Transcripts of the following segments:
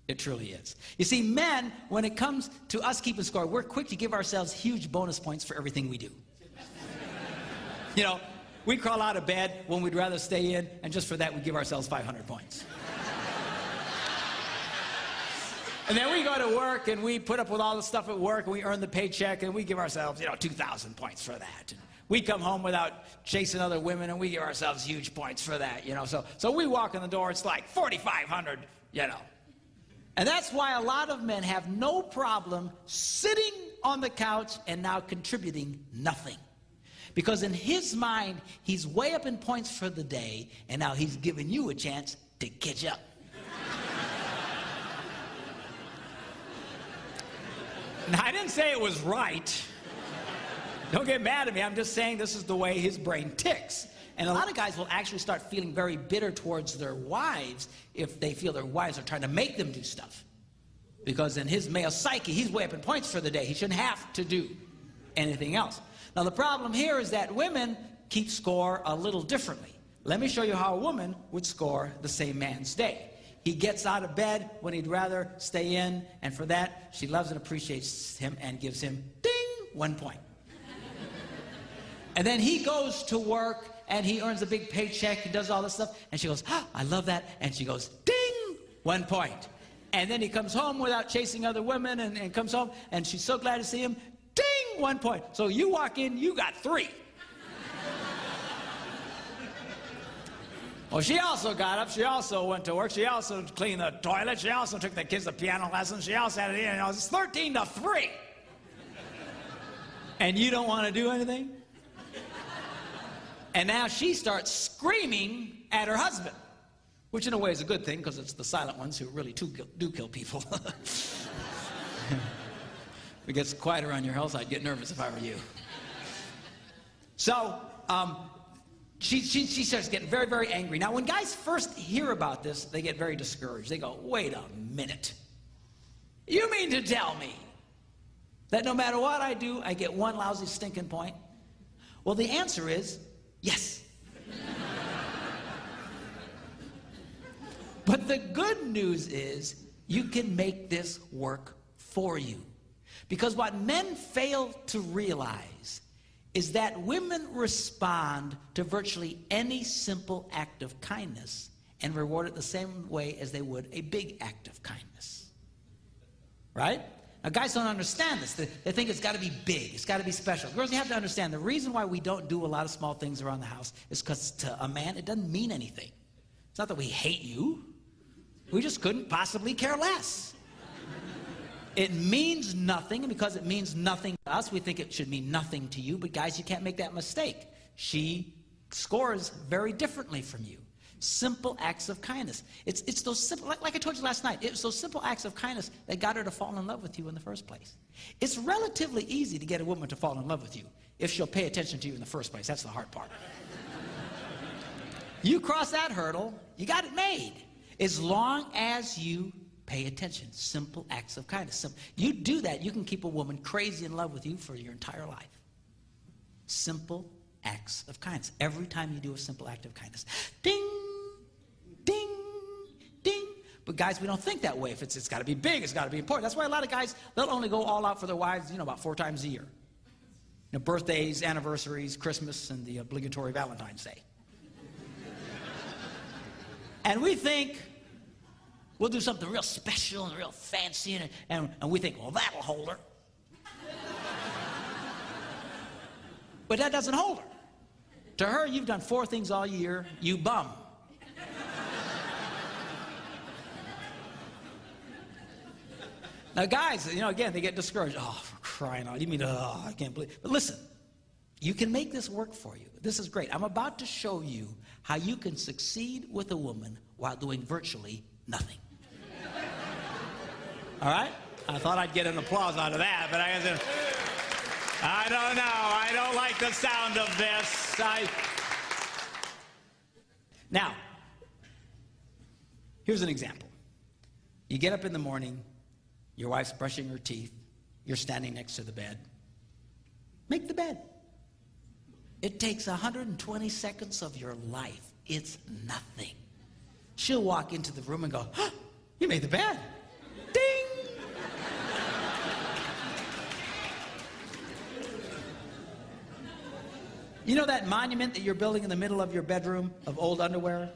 It truly is. You see, men, when it comes to us keeping score, we're quick to give ourselves huge bonus points for everything we do. You know, we crawl out of bed when we'd rather stay in, and just for that, we give ourselves 500 points. And then we go to work, and we put up with all the stuff at work, and we earn the paycheck, and we give ourselves, 2,000 points for that. And we come home without chasing other women, and we give ourselves huge points for that, So we walk in the door, it's like 4,500, And that's why a lot of men have no problem sitting on the couch and now contributing nothing. Because in his mind, he's way up in points for the day, and now he's giving you a chance to catch up. Now, I didn't say it was right. Don't get mad at me. I'm just saying this is the way his brain ticks. And a lot of guys will actually start feeling very bitter towards their wives if they feel their wives are trying to make them do stuff. Because in his male psyche, he's way up in points for the day. He shouldn't have to do anything else. Now, the problem here is that women keep score a little differently. Let me show you how a woman would score the same man's day. He gets out of bed when he'd rather stay in, and for that, she loves and appreciates him and gives him, ding, 1 point. And then he goes to work, and he earns a big paycheck, he does all this stuff, and she goes, I love that, and she goes, ding, 1 point. And then he comes home without chasing other women, and comes home, and she's so glad to see him, ding, 1 point. So you walk in, you got 3. Well, she also got up, she also went to work, she also cleaned the toilet, she also took the kids to piano lessons, she also had it in, it's 13-3. And you don't want to do anything? And now she starts screaming at her husband, which in a way is a good thing, because it's the silent ones who really do kill people. If it gets quiet around your house, I'd get nervous if I were you. So, she starts getting very, very angry. Now, when guys first hear about this, they get very discouraged. They go, wait a minute. You mean to tell me that no matter what I do, I get 1 lousy stinking point? Well, the answer is yes. But the good news is you can make this work for you. Because what men fail to realize is that women respond to virtually any simple act of kindness and reward it the same way as they would a big act of kindness. Right? Now, guys don't understand this. They think it's got to be big. It's got to be special. Girls, you have to understand, the reason why we don't do a lot of small things around the house is because to a man, it doesn't mean anything. It's not that we hate you. We just couldn't possibly care less. It means nothing, and because it means nothing to us, we think it should mean nothing to you. But guys, you can't make that mistake. She scores very differently from you. Simple acts of kindness. It's those simple, like I told you last night, it's those simple acts of kindness that got her to fall in love with you in the first place. It's relatively easy to get a woman to fall in love with you if she'll pay attention to you in the first place. That's the hard part. You cross that hurdle, you got it made. As long as you pay attention. Simple acts of kindness. You do that, you can keep a woman crazy in love with you for your entire life. Simple acts of kindness. Every time you do a simple act of kindness. Ding, ding, ding. But guys, we don't think that way. If it's got to be big, it's got to be important. That's why a lot of guys, they'll only go all out for their wives, about 4 times a year. Birthdays, anniversaries, Christmas, and the obligatory Valentine's Day. And we think we'll do something real special and real fancy, and we think, well, that'll hold her. But that doesn't hold her. To her, you've done 4 things all year, you bum. Now, guys, again, they get discouraged. Oh, for crying out. You mean, I can't believe. But listen, you can make this work for you. This is great. I'm about to show you how you can succeed with a woman while doing virtually nothing. All right? I thought I'd get an applause out of that, but I don't know. I don't like the sound of this. Now, here's an example. You get up in the morning, your wife's brushing her teeth, you're standing next to the bed. Make the bed. It takes 120 seconds of your life. It's nothing. She'll walk into the room and go, you made the bed. You know that monument that you're building in the middle of your bedroom of old underwear?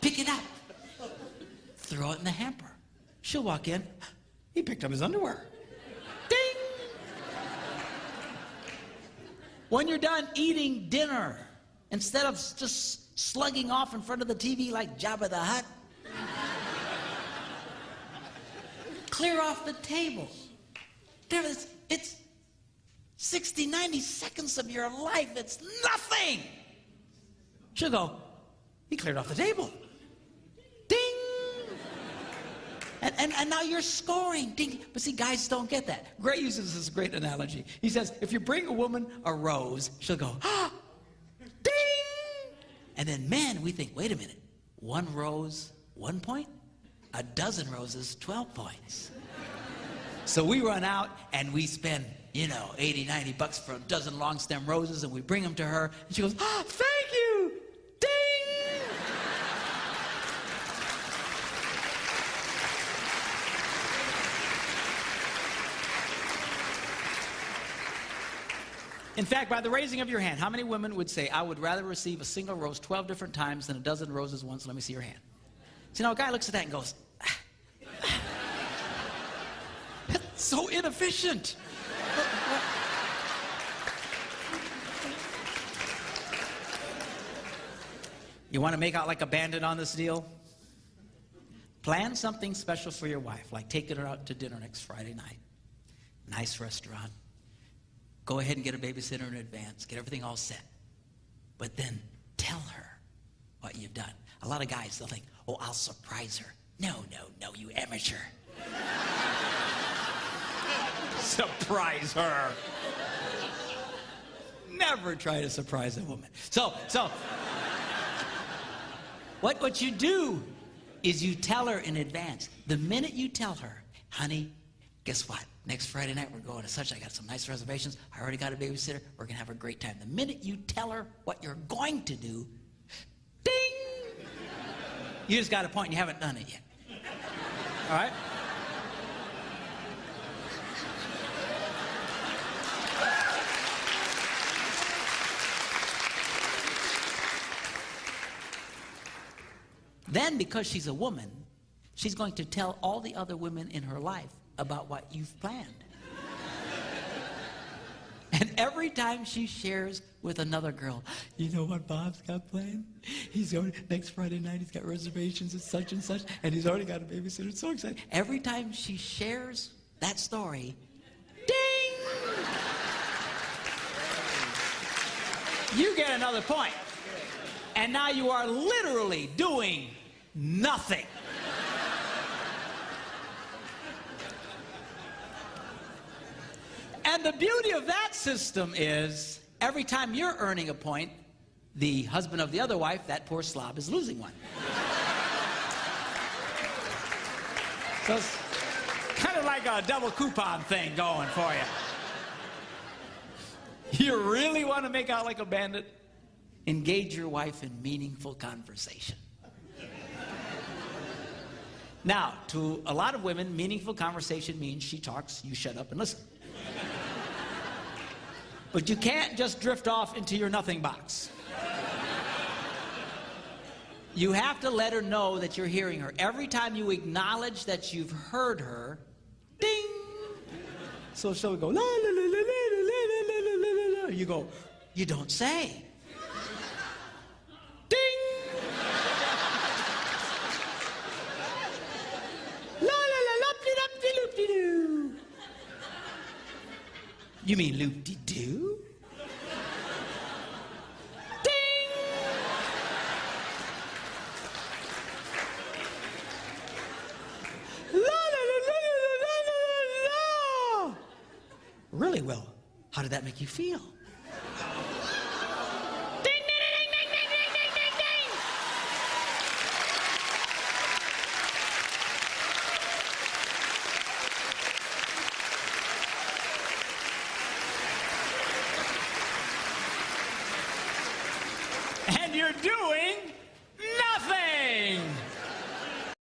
Pick it up. Throw it in the hamper. She'll walk in. He picked up his underwear. Ding! When you're done eating dinner, instead of just slugging off in front of the TV like Jabba the Hutt, clear off the table. It's 60, 90 seconds of your life. It's nothing. She'll go, he cleared off the table. Ding! And now you're scoring. Ding. But see, guys don't get that. Gray uses this great analogy. He says, if you bring a woman a rose, she'll go, ah, ding! And then men, we think, wait a minute. 1 rose, 1 point? A dozen roses, 12 points. So we run out and we spend, you know, 80, 90 bucks for a dozen long stem roses, and we bring them to her, and she goes, ah, thank you! Ding! In fact, by the raising of your hand, how many women would say, I would rather receive a single rose 12 different times than a dozen roses once? Let me see your hand. So now a guy looks at that and goes, that's so inefficient. You want to make out like a bandit on this deal? Plan something special for your wife, like taking her out to dinner next Friday night. Nice restaurant. Go ahead and get a babysitter in advance. Get everything all set. But then tell her what you've done. A lot of guys, they'll think, oh, I'll surprise her. No, you amateur. Surprise her. Never try to surprise a woman. So what you do is you tell her in advance. The minute you tell her, honey, guess what? Next Friday night we're going to such. I got some nice reservations. I already got a babysitter. We're going to have a great time. The minute you tell her what you're going to do, ding! You just got a point and you haven't done it yet. All right? Then, because she's a woman, she's going to tell all the other women in her life about what you've planned. And every time she shares with another girl, you know what Bob's got planned? He's going next Friday night, he's got reservations at such and such, and he's already got a babysitter. It's so exciting. Every time she shares that story, ding! You get another point. And now you are literally doing nothing. And the beauty of that system is, every time you're earning a point, the husband of the other wife, that poor slob, is losing one. So it's kind of like a double coupon thing going for you. You really want to make out like a bandit? Engage your wife in meaningful conversation. Now, to a lot of women, meaningful conversation means she talks, you shut up and listen. But you can't just drift off into your nothing box. You have to let her know that you're hearing her. Every time you acknowledge that you've heard her, ding! So she'll go, la, la, la, la, la, la, la, la, la. You go, you don't say. Ding! La, la, la, lop-de-dop-de-loop-de-doo. You mean loop-de-doo? Ding! La, la, la, la, la, la, la, la. Really well. How did that make you feel?